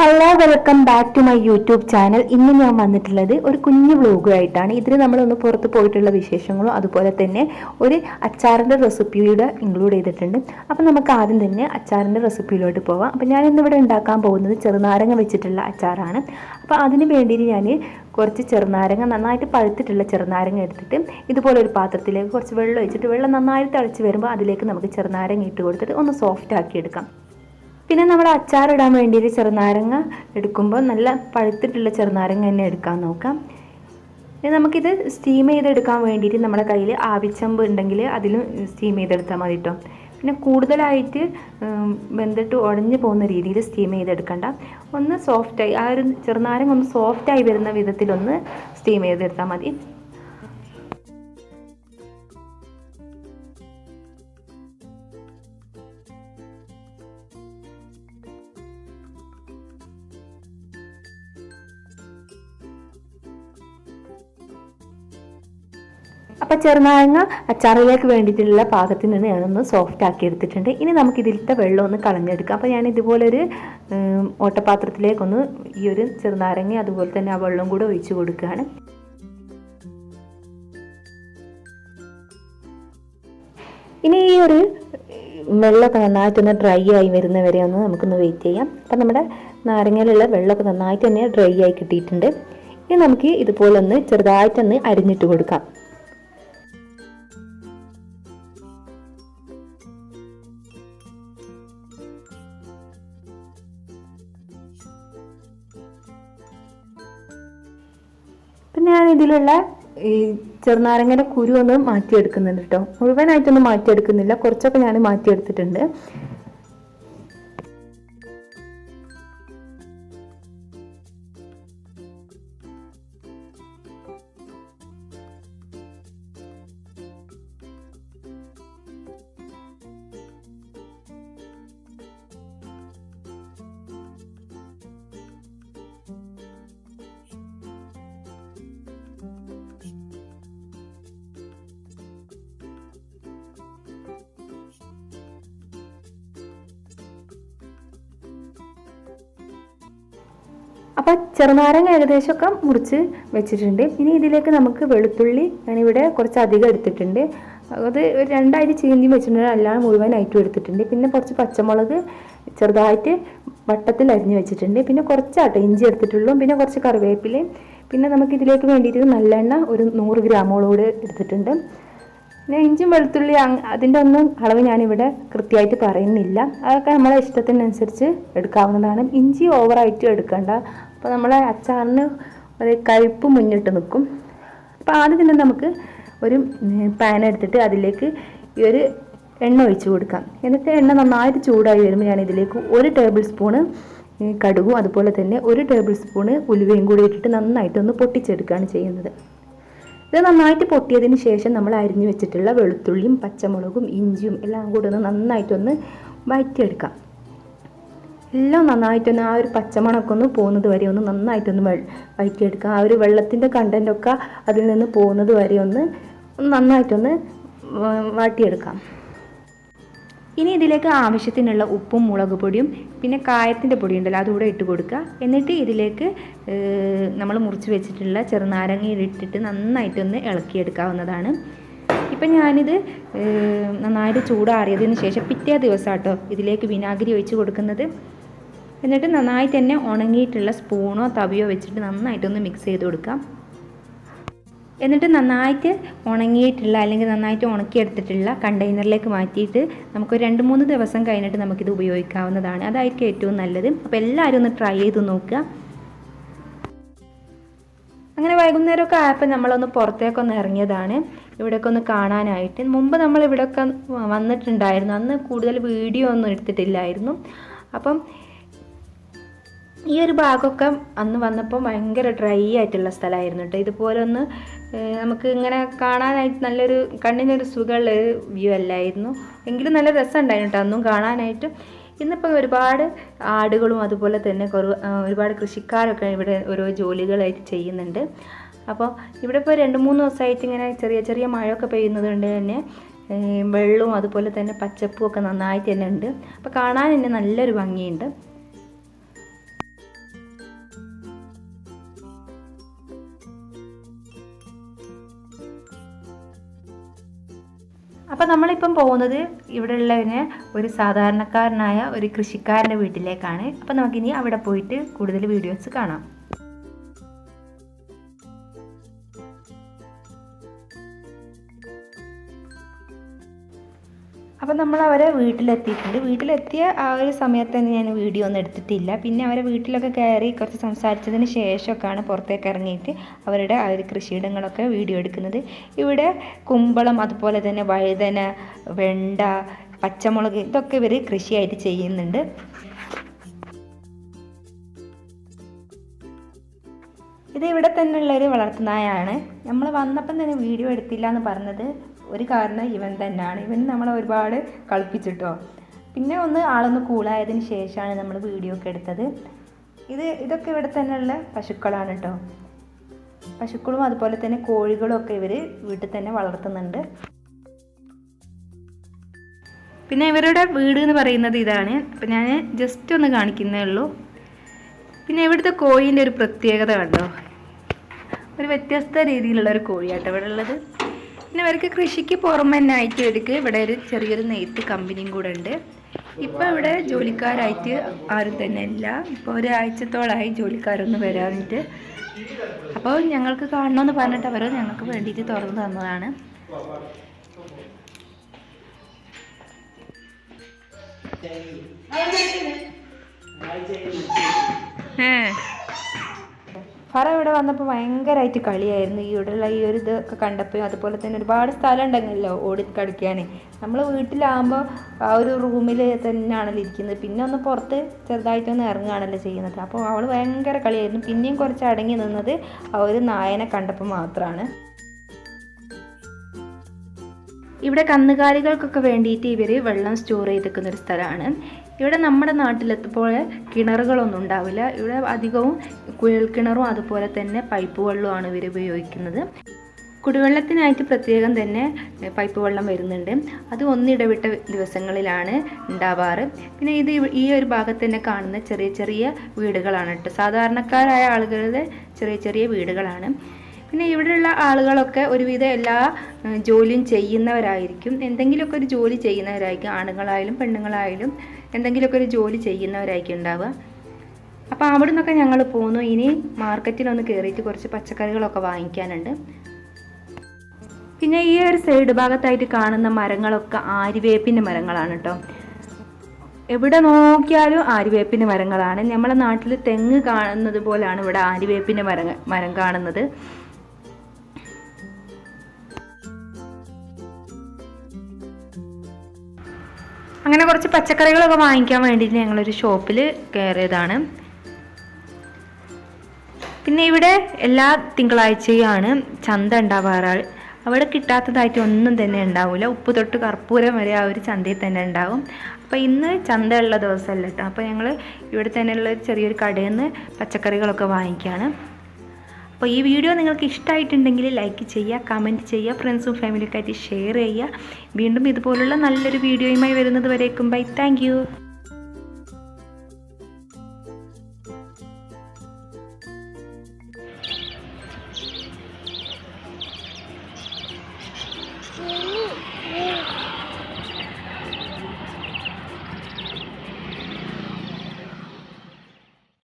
Hello welcome back to my YouTube channel. ഇന്ന് ഞാൻ വന്നിട്ടുള്ളത് ഒരു കുഞ്ഞു വ്ലോഗുമായിട്ടാണ്. ഇതിൽ നമ്മളൊന്ന് പുറത്ത് പോയിട്ടുള്ള വിശേഷങ്ങളും അതുപോലെ തന്നെ ഒരു അച്ചാറിൻ്റെ റെസിപ്പിയുടെ ഇൻക്ലൂഡ് ചെയ്തിട്ടുണ്ട്. അപ്പം നമുക്ക് ആദ്യം തന്നെ അച്ചാറിൻ്റെ റെസിപ്പിയിലോട്ട് പോവാം. അപ്പം ഞാൻ ഇന്നിവിടെ ഉണ്ടാക്കാൻ പോകുന്നത് ചെറുനാരങ്ങ വെച്ചിട്ടുള്ള അച്ചാറാണ്. അപ്പോൾ അതിന് വേണ്ടിയിട്ട് ഞാൻ കുറച്ച് ചെറുനാരങ്ങ, നന്നായിട്ട് പഴുത്തിട്ടുള്ള ചെറുനാരങ്ങ എടുത്തിട്ട് ഇതുപോലെ ഒരു പാത്രത്തിലേക്ക് കുറച്ച് വെള്ളം ഒഴിച്ചിട്ട് വെള്ളം നന്നായിട്ട് തിളച്ച് വരുമ്പോൾ അതിലേക്ക് നമുക്ക് ചെറുനാരങ്ങ ഇട്ട് കൊടുത്തിട്ട് ഒന്ന് സോഫ്റ്റ് ആക്കി എടുക്കാം. പിന്നെ നമ്മൾ അച്ചാറിടാൻ വേണ്ടിയിട്ട് ചെറുനാരങ്ങ എടുക്കുമ്പോൾ നല്ല പഴുത്തിട്ടുള്ള ചെറുനാരങ്ങ തന്നെ എടുക്കാൻ നോക്കാം. ഇനി നമുക്കിത് സ്റ്റീം ചെയ്തെടുക്കാൻ വേണ്ടിയിട്ട് നമ്മുടെ കയ്യിൽ ആവിച്ചമ്പ് ഉണ്ടെങ്കിൽ അതിലും സ്റ്റീം ചെയ്തെടുത്താൽ മതി കേട്ടോ. പിന്നെ കൂടുതലായിട്ട് വെന്തിട്ട് ഉടഞ്ഞു പോകുന്ന രീതിയിൽ സ്റ്റീം ചെയ്തെടുക്കണ്ട. ഒന്ന് സോഫ്റ്റായി ആ ഒരു ചെറുനാരങ്ങ ഒന്ന് സോഫ്റ്റായി വരുന്ന വിധത്തിലൊന്ന് സ്റ്റീം ചെയ്തെടുത്താൽ മതി. അപ്പോൾ ചെറുനാരങ്ങ അച്ചാറിലേക്ക് വേണ്ടിയിട്ടുള്ള പാകത്തിൽ നിന്ന് ഞാനൊന്ന് സോഫ്റ്റ് ആക്കി എടുത്തിട്ടുണ്ട്. ഇനി നമുക്കിതിലത്തെ വെള്ളം ഒന്ന് കളഞ്ഞെടുക്കാം. അപ്പോൾ ഞാൻ ഇതുപോലൊരു ഓട്ടപാത്രത്തിലേക്കൊന്ന് ഈ ഒരു ചെറുനാരങ്ങ അതുപോലെ തന്നെ ആ വെള്ളം കൂടെ ഒഴിച്ച് കൊടുക്കുകയാണ്. ഇനി ഈ ഒരു വെള്ളമൊക്കെ നന്നായിട്ടൊന്ന് ഡ്രൈ ആയി വരുന്നവരെ ഒന്ന് നമുക്കൊന്ന് വെയിറ്റ് ചെയ്യാം. അപ്പം നമ്മുടെ നാരങ്ങയിലുള്ള വെള്ളമൊക്കെ നന്നായിട്ട് തന്നെ ഡ്രൈ ആയി കിട്ടിയിട്ടുണ്ട്. ഇനി നമുക്ക് ഇതുപോലെ ഒന്ന് ചെറുതായിട്ടൊന്ന് അരിഞ്ഞിട്ട് കൊടുക്കാം. പിന്നെ ഞാൻ ഇതിലുള്ള ഈ ചെറുനാരങ്ങയുടെ കുരു ഒന്ന് മാറ്റിയെടുക്കുന്നുണ്ട് കേട്ടോ. മുഴുവനായിട്ടൊന്നും മാറ്റിയെടുക്കുന്നില്ല, കുറച്ചൊക്കെ ഞാൻ മാറ്റിയെടുത്തിട്ടുണ്ട്. അപ്പോൾ ചെറുനാരങ്ങ ഏകദേശമൊക്കെ മുറിച്ച് വെച്ചിട്ടുണ്ട്. ഇനി ഇതിലേക്ക് നമുക്ക് വെളുത്തുള്ളി ഞാനിവിടെ കുറച്ച് അധികം എടുത്തിട്ടുണ്ട്. അത് ഒരു 2 അരി ചീന്തി വെച്ചിട്ടുണ്ട്, അല്ലാതെ മുഴുവനായിട്ടും എടുത്തിട്ടുണ്ട്. പിന്നെ കുറച്ച് പച്ചമുളക് ചെറുതായിട്ട് വട്ടത്തിൽ അരിഞ്ഞ് വെച്ചിട്ടുണ്ട്. പിന്നെ കുറച്ചാട്ടോ ഇഞ്ചി എടുത്തിട്ടുള്ളൂ. പിന്നെ കുറച്ച് കറിവേപ്പിലയും. പിന്നെ നമുക്കിതിലേക്ക് വേണ്ടിയിട്ട് നല്ലെണ്ണ ഒരു 100 ഗ്രാമോളം എടുത്തിട്ടുണ്ട്. പിന്നെ ഇഞ്ചിയും വെളുത്തുള്ളി അതിൻ്റെ ഒന്നും അളവ് ഞാനിവിടെ കൃത്യമായിട്ട് പറയുന്നില്ല. അതൊക്കെ നമ്മളെ ഇഷ്ടത്തിനനുസരിച്ച് എടുക്കാവുന്നതാണ്. ഇഞ്ചി ഓവറായിട്ടും എടുക്കണ്ട. അപ്പോൾ നമ്മളെ അച്ചാറിന് ഒരു കയ്പ്പ് മുന്നിട്ട് നിൽക്കും. അപ്പോൾ ആദ്യം തന്നെ നമുക്ക് ഒരു പാൻ എടുത്തിട്ട് അതിലേക്ക് ഈ ഒരു എണ്ണ ഒഴിച്ച് കൊടുക്കാം. എന്നിട്ട് എണ്ണ നന്നായിട്ട് ചൂടായി വരുമ്പോൾ ഞാൻ ഇതിലേക്ക് 1 ടേബിൾ സ്പൂണ് കടുകും അതുപോലെ തന്നെ 1 ടേബിൾ സ്പൂണ് ഉലുവയും കൂടി ഇട്ടിട്ട് നന്നായിട്ടൊന്ന് പൊട്ടിച്ചെടുക്കുകയാണ് ചെയ്യുന്നത്. ഇത് നന്നായിട്ട് പൊട്ടിയതിന് ശേഷം നമ്മൾ അരിഞ്ഞു വെച്ചിട്ടുള്ള വെളുത്തുള്ളിയും പച്ചമുളകും ഇഞ്ചിയും എല്ലാം കൂടി ഒന്ന് നന്നായിട്ടൊന്ന് വഴറ്റിയെടുക്കാം. എല്ലാം നന്നായിട്ടൊന്ന് ആ ഒരു പച്ചമണമൊക്കെ ഒന്ന് പോകുന്നത് വരെ ഒന്ന് നന്നായിട്ടൊന്ന് വഴറ്റിയെടുക്കാം. ആ ഒരു വെള്ളത്തിൻ്റെ കണ്ടൻറ്റൊക്കെ അതിൽ നിന്ന് പോകുന്നത് വരെ ഒന്ന് നന്നായിട്ടൊന്ന് വാട്ടിയെടുക്കാം. ഇനി ഇതിലേക്ക് ആവശ്യത്തിനുള്ള ഉപ്പും മുളക് പൊടിയും പിന്നെ കായത്തിൻ്റെ പൊടി ഉണ്ടല്ലോ അതുകൂടെ ഇട്ട് കൊടുക്കുക. എന്നിട്ട് ഇതിലേക്ക് നമ്മൾ മുറിച്ച് വെച്ചിട്ടുള്ള ചെറുനാരങ്ങ ഇട്ടിട്ട് നന്നായിട്ടൊന്ന് ഇളക്കിയെടുക്കാവുന്നതാണ്. ഇപ്പം ഞാനിത് നന്നായിട്ട് ചൂടാറിയതിന് ശേഷം പിറ്റേ ദിവസം കേട്ടോ ഇതിലേക്ക് വിനാഗിരി ഒഴിച്ച് കൊടുക്കുന്നത്. എന്നിട്ട് നന്നായിട്ട് തന്നെ ഉണങ്ങിയിട്ടുള്ള സ്പൂണോ തവിയോ വെച്ചിട്ട് നന്നായിട്ടൊന്ന് മിക്സ് ചെയ്ത് കൊടുക്കാം. എന്നിട്ട് നന്നായിട്ട് ഉണങ്ങിയിട്ടുള്ള അല്ലെങ്കിൽ നന്നായിട്ട് ഉണക്കിയെടുത്തിട്ടുള്ള കണ്ടെയ്നറിലേക്ക് മാറ്റിയിട്ട് നമുക്ക് 2-3 ദിവസം കഴിഞ്ഞിട്ട് നമുക്കിത് ഉപയോഗിക്കാവുന്നതാണ്. അതായിരിക്കും ഏറ്റവും നല്ലത്. അപ്പോൾ എല്ലാവരും ഒന്ന് ട്രൈ ചെയ്ത് നോക്കുക. അങ്ങനെ വൈകുന്നേരമൊക്കെ ആയപ്പോൾ നമ്മളൊന്ന് പുറത്തേക്കൊന്ന് ഇറങ്ങിയതാണ് ഇവിടെയൊക്കെ ഒന്ന് കാണാനായിട്ട്. മുമ്പ് നമ്മൾ ഇവിടെയൊക്കെ വന്നിട്ടുണ്ടായിരുന്നു. അന്ന് കൂടുതൽ വീഡിയോ ഒന്നും എടുത്തിട്ടില്ലായിരുന്നു. അപ്പം ഈ ഒരു ഭാഗമൊക്കെ അന്ന് വന്നപ്പോൾ ഭയങ്കര ഡ്രൈ ആയിട്ടുള്ള സ്ഥലമായിരുന്നു കേട്ടോ. ഇതുപോലെ ഒന്ന് നമുക്ക് ഇങ്ങനെ കാണാനായിട്ട് നല്ലൊരു കണ്ണിനൊരു സുഖമുള്ള വ്യൂ അല്ലായിരുന്നു. എങ്കിലും നല്ല രസമുണ്ടായിരുന്നു കേട്ടോ അന്നും കാണാനായിട്ട്. ഇന്നിപ്പോൾ ഒരുപാട് ആടുകളും അതുപോലെ തന്നെ ഒരുപാട് കൃഷിക്കാരൊക്കെ ഇവിടെ ഓരോ ജോലികളായിട്ട് ചെയ്യുന്നുണ്ട്. അപ്പോൾ ഇവിടെ ഇപ്പോൾ 2-3 ദിവസമായിട്ട് ഇങ്ങനെ ചെറിയ ചെറിയ മഴയൊക്കെ പെയ്യുന്നത് കൊണ്ട് തന്നെ വെള്ളവും അതുപോലെ തന്നെ പച്ചപ്പും ഒക്കെ നന്നായിട്ട് തന്നെ ഉണ്ട്. അപ്പോൾ കാണാൻ തന്നെ നല്ലൊരു ഭംഗിയുണ്ട്. അപ്പോൾ നമ്മളിപ്പം പോകുന്നത് ഇവിടെ ഉള്ളതിന് ഒരു സാധാരണക്കാരനായ ഒരു കൃഷിക്കാരൻ്റെ വീട്ടിലേക്കാണ്. അപ്പോൾ നമുക്കിനി അവിടെ പോയിട്ട് കൂടുതൽ വീഡിയോസ് കാണാം. അപ്പോൾ നമ്മൾ അവരെ വീട്ടിലെത്തിയിട്ടുണ്ട്. വീട്ടിലെത്തിയ ആ ഒരു സമയത്ത് തന്നെ ഞാൻ വീഡിയോ ഒന്നും എടുത്തിട്ടില്ല. പിന്നെ അവരെ വീട്ടിലൊക്കെ കയറി കുറച്ച് സംസാരിച്ചതിന് ശേഷമൊക്കെയാണ് പുറത്തേക്ക് ഇറങ്ങിയിട്ട് അവരുടെ ആ ഒരു കൃഷിയിടങ്ങളൊക്കെ വീഡിയോ എടുക്കുന്നത്. ഇവിടെ കുമ്പളം, അതുപോലെ തന്നെ വഴുതന, വെണ്ട, പച്ചമുളക് ഇതൊക്കെ ഇവർ കൃഷിയായിട്ട് ചെയ്യുന്നുണ്ട്. ഇത് ഇവിടെ തന്നെയുള്ളൊരു വളർത്തുനായാണ്. നമ്മൾ വന്നപ്പം തന്നെ വീഡിയോ എടുത്തില്ല എന്ന് പറഞ്ഞത് ഒരു കാരണം ഇവൻ തന്നെയാണ്. ഇവൻ നമ്മളെ ഒരുപാട് കളിപ്പിച്ചിട്ടോ. പിന്നെ ആളൊന്ന് കൂളായതിന് ശേഷമാണ് നമ്മൾ വീഡിയോ ഒക്കെ എടുത്തത്. ഇതൊക്കെ ഇവിടെ തന്നെയുള്ള പശുക്കളാണ് കേട്ടോ. പശുക്കളും അതുപോലെ തന്നെ കോഴികളും ഒക്കെ ഇവർ വീട്ടിൽ തന്നെ വളർത്തുന്നുണ്ട്. പിന്നെ ഇവരുടെ വീട് എന്ന് പറയുന്നത് ഇതാണ്. അപ്പം ഞാൻ ജസ്റ്റ് ഒന്ന് കാണിക്കുന്നേ ഉള്ളൂ. പിന്നെ ഇവിടുത്തെ കോഴീൻ്റെ ഒരു പ്രത്യേകത കണ്ടോ, ഒരു വ്യത്യസ്ത രീതിയിലുള്ള ഒരു കോഴിയാട്ടോ ഇവിടെ ഉള്ളത്. പിന്നെ അവർക്ക് കൃഷിക്ക് പുറമെ ആയിട്ട് ഇവർക്ക് ഇവിടെ ഒരു ചെറിയൊരു നെയ്ത്ത് കമ്പനിയും കൂടെ ഉണ്ട്. ഇപ്പോൾ ഇവിടെ ജോലിക്കാരായിട്ട് ആരും തന്നെ ഇല്ല. ഇപ്പോൾ ഒരാഴ്ചത്തോളമായി ജോലിക്കാരൊന്നും വരാനിട്ട്. അപ്പോൾ ഞങ്ങൾക്ക് കാണണമെന്ന് പറഞ്ഞിട്ട് അവർ ഞങ്ങൾക്ക് വേണ്ടിയിട്ട് തുറന്നു തന്നതാണ്. ഫറ ഇവിടെ വന്നപ്പോൾ ഭയങ്കരമായിട്ട് കളിയായിരുന്നു. ഇവിടെയുള്ള ഈ ഒരു ഇതൊക്കെ കണ്ടപ്പോൾ, അതുപോലെ തന്നെ ഒരുപാട് സ്ഥലം ഉണ്ടെങ്കിലോ ഓടിക്കളിക്കാൻ. നമ്മൾ വീട്ടിലാകുമ്പോൾ ആ ഒരു റൂമിൽ തന്നെയാണല്ലോ ഇരിക്കുന്നത്. പിന്നെ ഒന്ന് പുറത്ത് ചെറുതായിട്ടൊന്ന് ഇറങ്ങുകയാണല്ലോ ചെയ്യുന്നത്. അപ്പോൾ അവൾ ഭയങ്കര കളിയായിരുന്നു. പിന്നെയും കുറച്ച് അടങ്ങി നിന്നത് ആ ഒരു നായനെ കണ്ടപ്പോൾ മാത്രമാണ്. ഇവിടെ കന്നുകാലികൾക്കൊക്കെ വേണ്ടിയിട്ട് ഇവർ വെള്ളം സ്റ്റോർ ചെയ്ത് വെക്കുന്നൊരു സ്ഥലമാണ്. ഇവിടെ നമ്മുടെ നാട്ടിലെത്തുമ്പോൾ കിണറുകളൊന്നും ഉണ്ടാവില്ല. ഇവിടെ അധികവും കുഴൽക്കിണറും അതുപോലെ തന്നെ പൈപ്പ് വെള്ളവുമാണ് ഇവർ ഉപയോഗിക്കുന്നത്. കുടിവെള്ളത്തിനായിട്ട് പ്രത്യേകം തന്നെ പൈപ്പ് വെള്ളം വരുന്നുണ്ട്. അത് ഒന്നിടവിട്ട ദിവസങ്ങളിലാണ് ഉണ്ടാവാറ്. പിന്നെ ഈ ഒരു ഭാഗത്ത് തന്നെ കാണുന്ന ചെറിയ ചെറിയ വീടുകളാണ് കേട്ടോ. സാധാരണക്കാരായ ആളുകളുടെ ചെറിയ ചെറിയ വീടുകളാണ്. പിന്നെ ഇവിടെയുള്ള ആളുകളൊക്കെ ഒരുവിധം എല്ലാ ജോലിയും ചെയ്യുന്നവരായിരിക്കും. എന്തെങ്കിലുമൊക്കെ ഒരു ജോലി ചെയ്യുന്നവരായിരിക്കും. ആണുങ്ങളായാലും പെണ്ണുങ്ങളായാലും എന്തെങ്കിലുമൊക്കെ ഒരു ജോലി ചെയ്യുന്നവരായിരിക്കും ഉണ്ടാവുക. അപ്പോൾ അവിടെ നിന്നൊക്കെ ഞങ്ങൾ പോന്നു. ഇനി മാർക്കറ്റിലൊന്ന് കയറിയിട്ട് കുറച്ച് പച്ചക്കറികളൊക്കെ വാങ്ങിക്കാനുണ്ട്. പിന്നെ ഈ ഒരു സൈഡ് ഭാഗത്തായിട്ട് കാണുന്ന മരങ്ങളൊക്കെ ആര്യവേപ്പിൻ്റെ മരങ്ങളാണ് കേട്ടോ. എവിടെ നോക്കിയാലും ആര്യവേപ്പിൻ്റെ മരങ്ങളാണ്. നമ്മളെ നാട്ടിൽ തെങ്ങ് കാണുന്നത് പോലെയാണ് ഇവിടെ ആര്യവേപ്പിൻ്റെ മരം കാണുന്നത്. അങ്ങനെ കുറച്ച് പച്ചക്കറികളൊക്കെ വാങ്ങിക്കാൻ വേണ്ടിയിട്ട് ഞങ്ങളൊരു ഷോപ്പിൽ കയറിയതാണ്. പിന്നെ ഇവിടെ എല്ലാ തിങ്കളാഴ്ചയാണ് ചന്ത ഉണ്ടാവാറ്. അവിടെ കിട്ടാത്തതായിട്ട് ഒന്നും തന്നെ ഉണ്ടാവില്ല. ഉപ്പ് തൊട്ട് കർപ്പൂരം വരെ ആ ഒരു ചന്തയിൽ തന്നെ ഉണ്ടാവും. അപ്പോൾ ഇന്ന് ചന്ത ഉള്ള ദിവസമല്ല കേട്ടോ. അപ്പോൾ ഞങ്ങൾ ഇവിടെ തന്നെയുള്ള ചെറിയൊരു കടയിൽ നിന്ന് പച്ചക്കറികളൊക്കെ വാങ്ങിക്കുകയാണ്. അപ്പോൾ ഈ വീഡിയോ നിങ്ങൾക്ക് ഇഷ്ടമായിട്ടുണ്ടെങ്കിൽ ലൈക്ക് ചെയ്യുക, കമൻറ്റ് ചെയ്യുക, ഫ്രണ്ട്സും ഫാമിലിയൊക്കെ ആയിട്ട് ഷെയർ ചെയ്യുക. വീണ്ടും ഇതുപോലുള്ള നല്ലൊരു വീഡിയോയുമായി വരുന്നത് വരേക്കും ബൈ. Thank you.